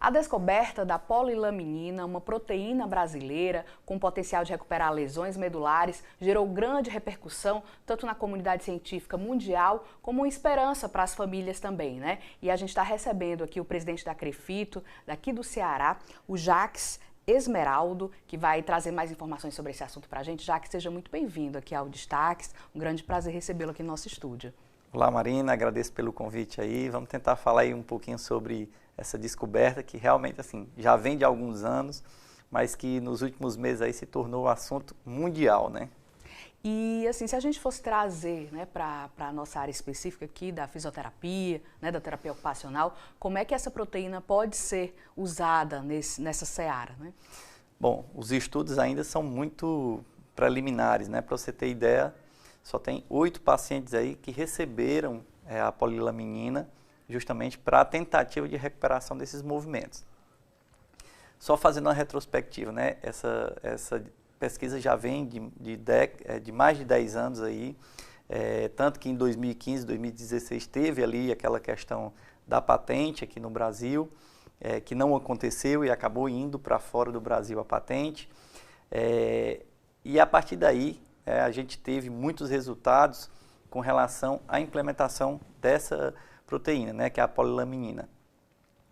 A descoberta da polilaminina, uma proteína brasileira com potencial de recuperar lesões medulares, gerou grande repercussão tanto na comunidade científica mundial como uma esperança para as famílias também, né? E a gente está recebendo aqui o presidente da Crefito, daqui do Ceará, o Jacques Esmeraldo, que vai trazer mais informações sobre esse assunto para a gente. Jacques, seja muito bem-vindo aqui ao Destaques. Um grande prazer recebê-lo aqui no nosso estúdio. Olá, Marina, agradeço pelo convite aí. Vamos tentar falar aí um pouquinho sobre essa descoberta que realmente assim já vem de alguns anos, mas que nos últimos meses aí se tornou um assunto mundial, né? E assim, se a gente fosse trazer, né, para a nossa área específica aqui da fisioterapia, né, da terapia ocupacional, como é que essa proteína pode ser usada nessa seara, né? Bom, os estudos ainda são muito preliminares, né? Para você ter ideia, só tem 8 pacientes aí que receberam a polilaminina justamente para a tentativa de recuperação desses movimentos. Só fazendo uma retrospectiva, né? Essa pesquisa já vem de mais de 10 anos aí, tanto que em 2015, 2016 teve ali aquela questão da patente aqui no Brasil, que não aconteceu e acabou indo para fora do Brasil a patente. E a partir daí, a gente teve muitos resultados com relação à implementação dessa proteína, né, que é a polilaminina.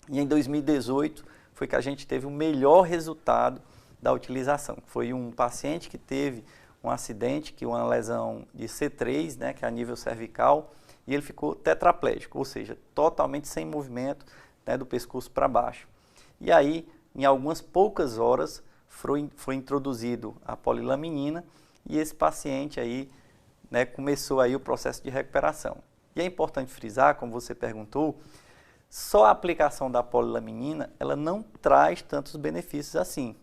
E em 2018 foi que a gente teve o melhor resultado da utilização. Foi um paciente que teve um acidente, uma lesão de C3, né, que é a nível cervical, e ele ficou tetraplégico, ou seja, totalmente sem movimento, né, do pescoço para baixo. E aí, em algumas poucas horas, foi introduzido a polilaminina e esse paciente aí, né, começou aí o processo de recuperação. E é importante frisar, como você perguntou, só a aplicação da polilaminina, ela não traz tantos benefícios assim.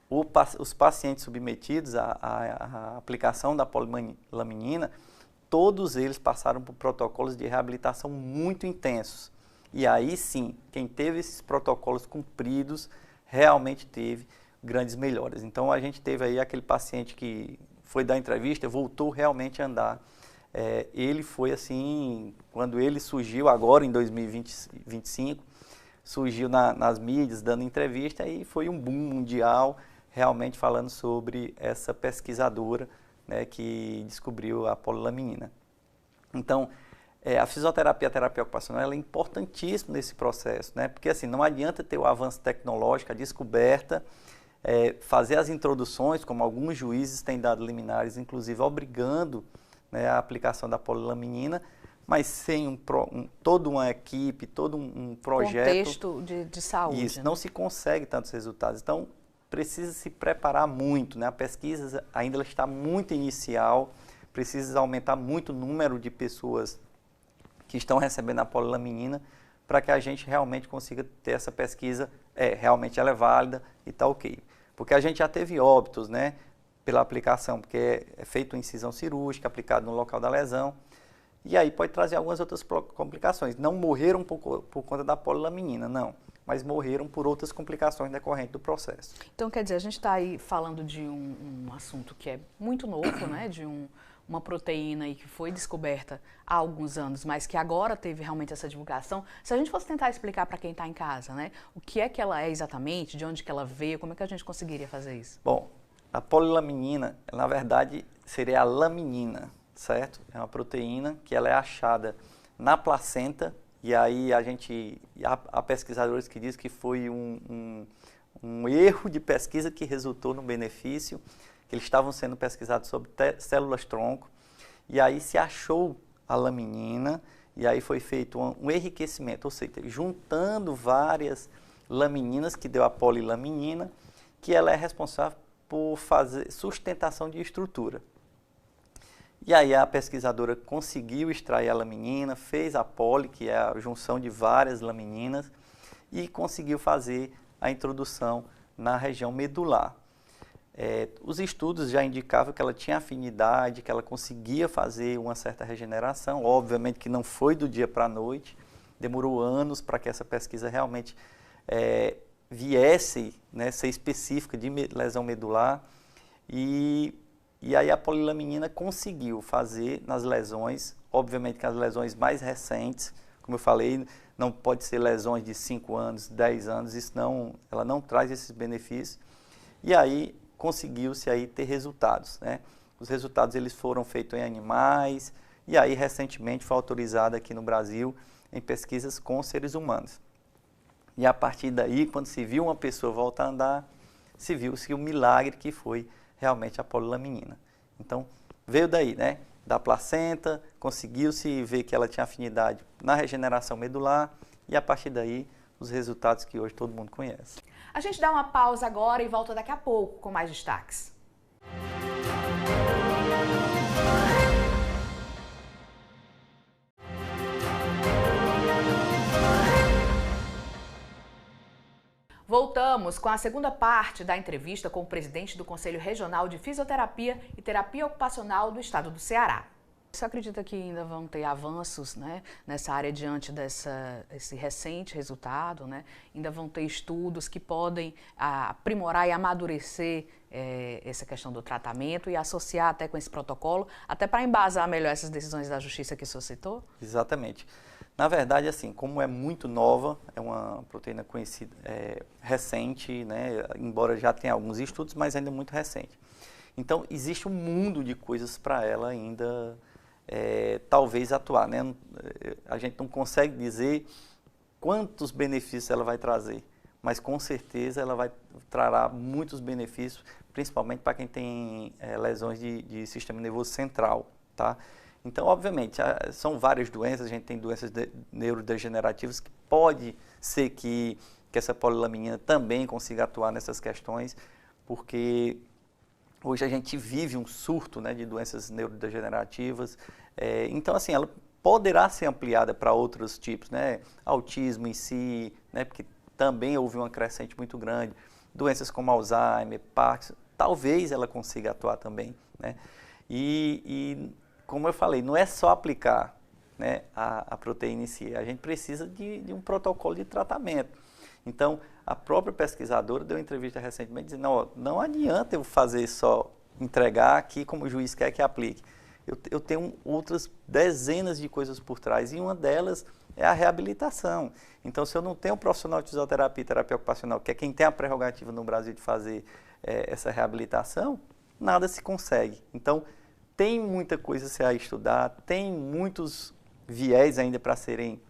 Os pacientes submetidos à aplicação da polilaminina, todos eles passaram por protocolos de reabilitação muito intensos. E aí sim, quem teve esses protocolos cumpridos, realmente teve grandes melhoras. Então a gente teve aí aquele paciente que foi dar entrevista, voltou realmente a andar. Ele foi assim, quando ele surgiu agora em 2025, surgiu nas mídias dando entrevista e foi um boom mundial, realmente falando sobre essa pesquisadora, né, que descobriu a polilaminina. Então, a fisioterapia, a terapia ocupacional, ela é importantíssima nesse processo, né, porque assim, não adianta ter o avanço tecnológico, a descoberta, fazer as introduções, como alguns juízes têm dado liminares, inclusive obrigando, né, a aplicação da polilaminina, mas sem toda uma equipe, todo um projeto. Contexto de saúde. Isso, né? não se consegue tantos resultados. Então, precisa se preparar muito, né? A pesquisa ainda está muito inicial, precisa aumentar muito o número de pessoas que estão recebendo a polilaminina para que a gente realmente consiga ter essa pesquisa, realmente ela é válida e está ok. Porque a gente já teve óbitos, né, pela aplicação, porque é feita uma incisão cirúrgica, aplicado no local da lesão, e aí pode trazer algumas outras complicações. Não morreram por conta da polilaminina, não, mas morreram por outras complicações decorrentes do processo. Então, quer dizer, a gente está aí falando de um assunto que é muito novo, né, de uma proteína aí que foi descoberta há alguns anos, mas que agora teve realmente essa divulgação. Se a gente fosse tentar explicar para quem está em casa, né, o que é que ela é exatamente, de onde que ela veio, como é que a gente conseguiria fazer isso? Bom, a polilaminina, na verdade, seria a laminina, certo? É uma proteína que ela é achada na placenta, e aí há pesquisadores que dizem que foi um erro de pesquisa que resultou no benefício, que eles estavam sendo pesquisados sobre células-tronco, e aí se achou a laminina, e aí foi feito um enriquecimento, ou seja, juntando várias lamininas, que deu a polilaminina, que ela é responsável por fazer sustentação de estrutura. E aí a pesquisadora conseguiu extrair a laminina, fez a poli, que é a junção de várias lamininas, e conseguiu fazer a introdução na região medular. Os estudos já indicavam que ela tinha afinidade, que ela conseguia fazer uma certa regeneração, obviamente que não foi do dia para a noite, demorou anos para que essa pesquisa realmente viesse, né, ser específica de lesão medular, e aí a polilaminina conseguiu fazer nas lesões, obviamente que as lesões mais recentes, como eu falei, não pode ser lesões de 5 anos, 10 anos, ela não traz esses benefícios. E aí conseguiu-se aí ter resultados, né? Os resultados eles foram feitos em animais e aí recentemente foi autorizado aqui no Brasil em pesquisas com seres humanos. E a partir daí, quando se viu uma pessoa voltar a andar, se viu-se o milagre que foi realmente a polilaminina. Então, veio daí, né? Da placenta, conseguiu-se ver que ela tinha afinidade na regeneração medular e a partir daí os resultados que hoje todo mundo conhece. A gente dá uma pausa agora e volta daqui a pouco com mais destaques. Voltamos com a segunda parte da entrevista com o presidente do Conselho Regional de Fisioterapia e Terapia Ocupacional do Estado do Ceará. Você acredita que ainda vão ter avanços, né, nessa área diante desse recente resultado, né? Ainda vão ter estudos que podem aprimorar e amadurecer essa questão do tratamento e associar até com esse protocolo, até para embasar melhor essas decisões da Justiça que o senhor citou? Exatamente. Na verdade, assim, como é muito nova, é uma proteína conhecida, recente, né, embora já tenha alguns estudos, mas ainda muito recente. Então, existe um mundo de coisas para ela ainda, talvez, atuar, né? A gente não consegue dizer quantos benefícios ela vai trazer, mas com certeza ela trará muitos benefícios, principalmente para quem tem lesões de sistema nervoso central, tá? Então, obviamente, são várias doenças, a gente tem doenças neurodegenerativas que pode ser que essa polilaminina também consiga atuar nessas questões, porque hoje a gente vive um surto, né, de doenças neurodegenerativas, então, assim, ela poderá ser ampliada para outros tipos, né, autismo em si, né, porque também houve uma crescente muito grande, doenças como Alzheimer, Parkinson, talvez ela consiga atuar também, né, e como eu falei, não é só aplicar, né, a proteína em si, a gente precisa de um protocolo de tratamento. Então, a própria pesquisadora deu uma entrevista recentemente dizendo, não adianta eu fazer só entregar aqui como o juiz quer que aplique. Eu tenho outras dezenas de coisas por trás e uma delas é a reabilitação. Então, se eu não tenho um profissional de fisioterapia e terapia ocupacional, que é quem tem a prerrogativa no Brasil de fazer essa reabilitação, nada se consegue. Então, tem muita coisa a ser estudar, tem muitos viés ainda para serem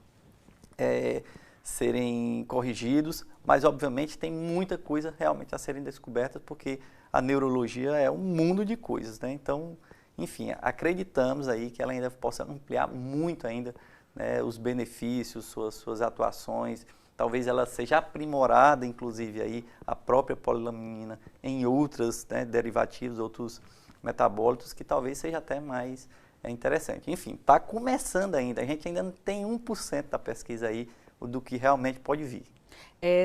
corrigidos, mas obviamente tem muita coisa realmente a serem descobertas, porque a neurologia é um mundo de coisas, né? Então, enfim, acreditamos aí que ela ainda possa ampliar muito ainda, né, os benefícios, suas atuações, talvez ela seja aprimorada, inclusive aí, a própria polilaminina em outros, né, derivativos, outros metabólitos, que talvez seja até mais interessante. Enfim, está começando ainda, a gente ainda não tem 1% da pesquisa aí do que realmente pode vir.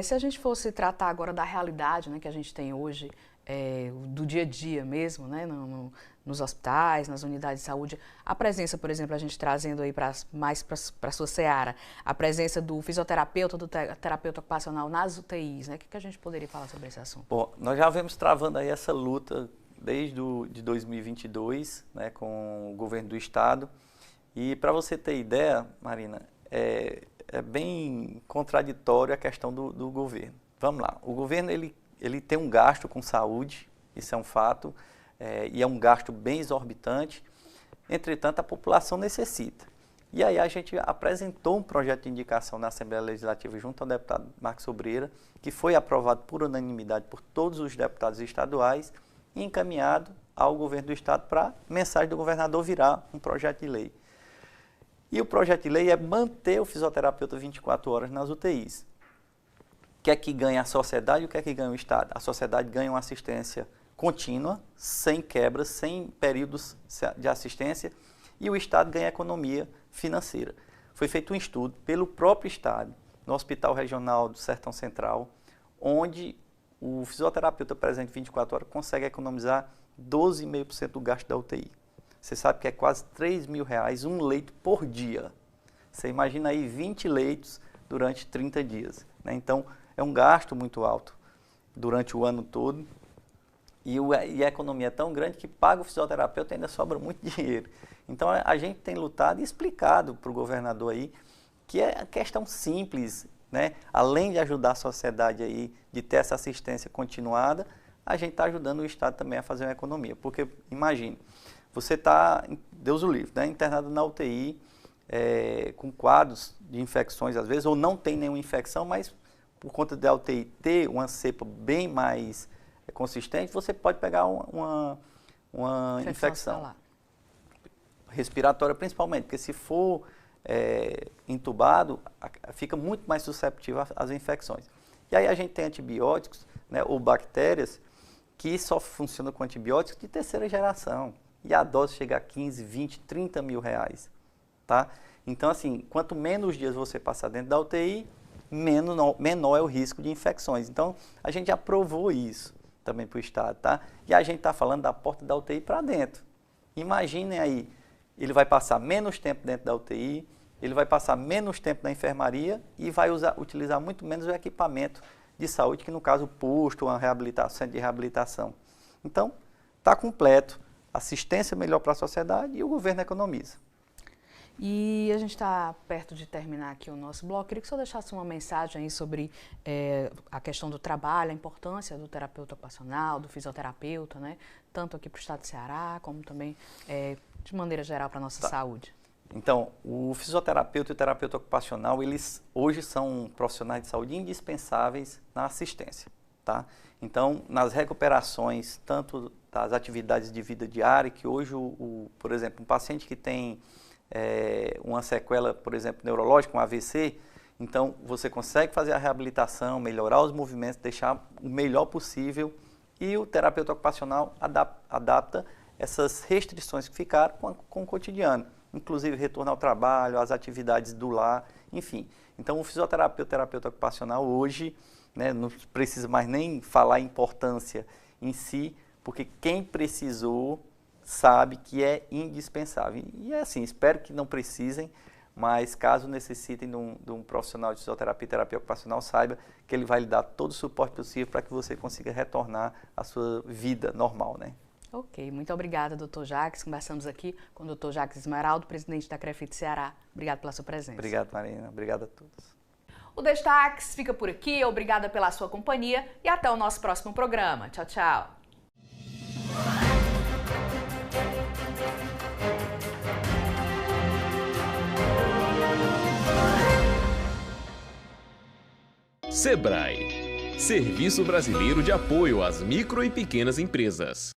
Se a gente fosse tratar agora da realidade, né, que a gente tem hoje, do dia a dia mesmo, né, nos hospitais, nas unidades de saúde, a presença, por exemplo, a gente trazendo aí mais para a sua seara, a presença do fisioterapeuta, do terapeuta ocupacional nas UTIs, né, o que a gente poderia falar sobre esse assunto? Bom, nós já vemos travando aí essa luta desde de 2022, né, com o governo do estado, e para você ter ideia, Marina, é bem contraditório a questão do governo. Vamos lá, o governo ele tem um gasto com saúde, isso é um fato, e é um gasto bem exorbitante, entretanto a população necessita. E aí a gente apresentou um projeto de indicação na Assembleia Legislativa junto ao deputado Marcos Sobreira, que foi aprovado por unanimidade por todos os deputados estaduais e encaminhado ao governo do estado para mensagem do governador virar um projeto de lei. E o projeto de lei é manter o fisioterapeuta 24 horas nas UTIs. O que é que ganha a sociedade e o que é que ganha o estado? A sociedade ganha uma assistência contínua, sem quebras, sem períodos de assistência, e o estado ganha economia financeira. Foi feito um estudo pelo próprio estado, no Hospital Regional do Sertão Central, onde o fisioterapeuta presente 24 horas consegue economizar 12,5% do gasto da UTI. Você sabe que é quase R$3.000 um leito por dia. Você imagina aí 20 leitos durante 30 dias, né? Então, é um gasto muito alto durante o ano todo. E a economia é tão grande que paga o fisioterapeuta e ainda sobra muito dinheiro. Então, a gente tem lutado e explicado para o governador aí que é a questão simples, né? Além de ajudar a sociedade aí, de ter essa assistência continuada, a gente está ajudando o Estado também a fazer uma economia. Porque, imagine, você está, Deus o livre, né? Internado na UTI, com quadros de infecções às vezes, ou não tem nenhuma infecção, mas por conta da UTI ter uma cepa bem mais consistente, você pode pegar uma infecção respiratória principalmente, porque se for entubado, fica muito mais susceptível às infecções. E aí a gente tem antibióticos, né, ou bactérias, que só funcionam com antibióticos de terceira geração. E a dose chega a 15, 20, 30 mil reais. Tá? Então, assim, quanto menos dias você passar dentro da UTI, menor é o risco de infecções. Então, a gente já provou isso também para o Estado, tá? E a gente está falando da porta da UTI para dentro. Imaginem aí, ele vai passar menos tempo dentro da UTI, ele vai passar menos tempo na enfermaria e vai utilizar muito menos o equipamento de saúde, que no caso o posto, uma centro de reabilitação. Então, está completo, assistência melhor para a sociedade e o governo economiza. E a gente está perto de terminar aqui o nosso bloco. Queria que o senhor deixasse uma mensagem aí sobre a questão do trabalho, a importância do terapeuta ocupacional, do fisioterapeuta, né? Tanto aqui para o estado do Ceará, como também de maneira geral para a nossa saúde. Então, o fisioterapeuta e o terapeuta ocupacional, eles hoje são profissionais de saúde indispensáveis na assistência, tá? Então, nas recuperações, tanto das atividades de vida diária, que hoje, por exemplo, um paciente que tem uma sequela, por exemplo, neurológica, um AVC, então você consegue fazer a reabilitação, melhorar os movimentos, deixar o melhor possível e o terapeuta ocupacional adapta essas restrições que ficaram com o cotidiano, inclusive retorno ao trabalho, às atividades do lar, enfim. Então o fisioterapeuta, terapeuta ocupacional hoje, né, não precisa mais nem falar a importância em si, porque quem precisou sabe que é indispensável. E é assim, espero que não precisem, mas caso necessitem de um profissional de fisioterapia e terapia ocupacional, saiba que ele vai lhe dar todo o suporte possível para que você consiga retornar à sua vida normal, né? Ok, muito obrigada, doutor Jacques. Conversamos aqui com o doutor Jacques Esmeraldo, presidente da CREFIT Ceará. Obrigado pela sua presença. Obrigado, Marina. Obrigado a todos. O Destaques fica por aqui. Obrigada pela sua companhia e até o nosso próximo programa. Tchau, tchau. SEBRAE, Serviço Brasileiro de Apoio às Micro e Pequenas Empresas.